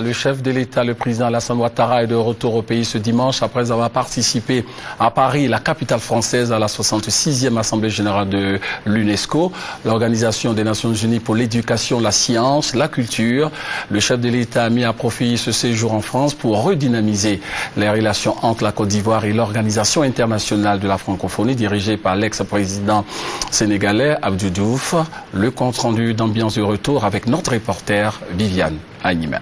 Le chef de l'État, le président Alassane Ouattara, est de retour au pays ce dimanche après avoir participé à Paris, la capitale française, à la 66e Assemblée générale de l'UNESCO, l'Organisation des Nations Unies pour l'éducation, la science, la culture. Le chef de l'État a mis à profit ce séjour en France pour redynamiser les relations entre la Côte d'Ivoire et l'Organisation internationale de la francophonie dirigée par l'ex-président sénégalais Abdou Diouf. Le compte-rendu d'ambiance de retour avec notre reporter Viviane Anima.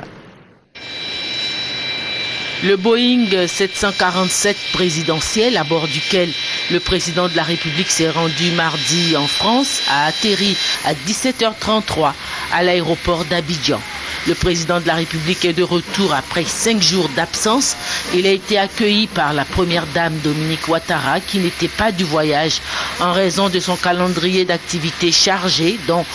Le Boeing 747 présidentiel, à bord duquel le président de la République s'est rendu mardi en France, a atterri à 17h33 à l'aéroport d'Abidjan. Le président de la République est de retour après 5 jours d'absence. Il a été accueilli par la première dame Dominique Ouattara, qui n'était pas du voyage en raison de son calendrier d'activités chargé, dont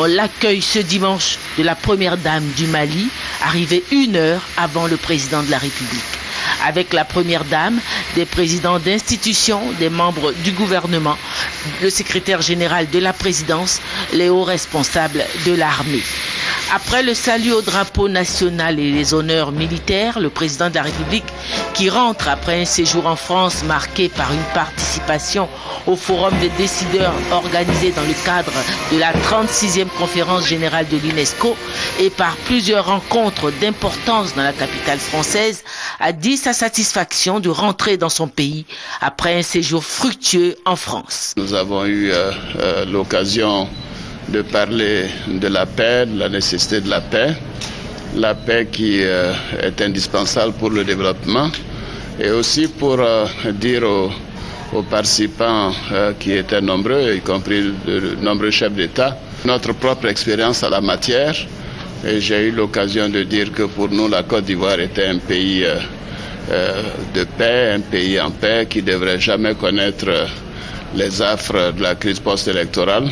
l'accueil ce dimanche de la première dame du Mali, arrivée 1 heure avant le président de la République. Avec la première dame, des présidents d'institutions, des membres du gouvernement, le secrétaire général de la présidence, les hauts responsables de l'armée. Après le salut au drapeau national et les honneurs militaires, le président de la République, qui rentre après un séjour en France marqué par une participation au forum des décideurs organisé dans le cadre de la 36e conférence générale de l'UNESCO et par plusieurs rencontres d'importance dans la capitale française, a dit sa satisfaction de rentrer dans son pays après un séjour fructueux en France. Nous avons eu l'occasion de parler de la paix, de la nécessité de la paix qui est indispensable pour le développement, et aussi pour dire aux participants qui étaient nombreux, y compris de nombreux chefs d'État, notre propre expérience à la matière. Et j'ai eu l'occasion de dire que pour nous, la Côte d'Ivoire était un pays de paix, un pays en paix qui ne devrait jamais connaître les affres de la crise post-électorale.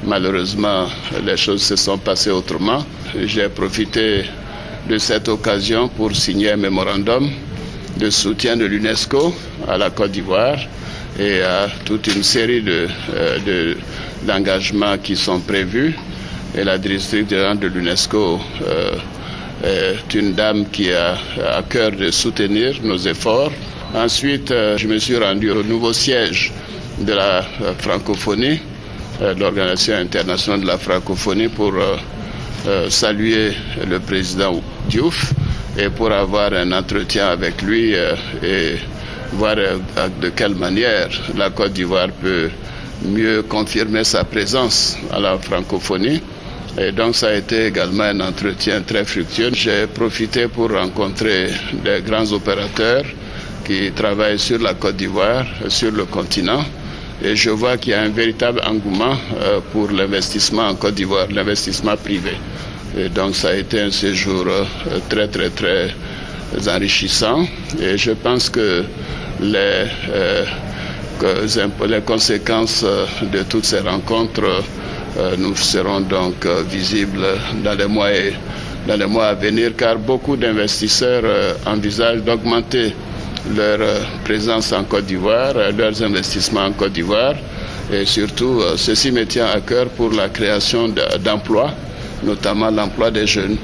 Malheureusement, les choses se sont passées autrement. J'ai profité de cette occasion pour signer un mémorandum de soutien de l'UNESCO à la Côte d'Ivoire et à toute une série d'engagements qui sont prévus. Et la directrice générale de l'UNESCO est une dame qui a à cœur de soutenir nos efforts. Ensuite, je me suis rendu au nouveau siège de la francophonie, l'Organisation internationale de la francophonie, pour saluer le président Diouf et pour avoir un entretien avec lui et voir de quelle manière la Côte d'Ivoire peut mieux confirmer sa présence à la francophonie. Et donc ça a été également un entretien très fructueux. J'ai profité pour rencontrer des grands opérateurs qui travaillent sur la Côte d'Ivoire, sur le continent. Et je vois qu'il y a un véritable engouement pour l'investissement en Côte d'Ivoire, l'investissement privé. Et donc ça a été un séjour très enrichissant. Et je pense que les conséquences de toutes ces rencontres nous seront donc visibles dans les mois à venir, car beaucoup d'investisseurs envisagent d'augmenter leur présence en Côte d'Ivoire, leurs investissements en Côte d'Ivoire, et surtout ceci me tient à cœur pour la création d'emplois, notamment l'emploi des jeunes.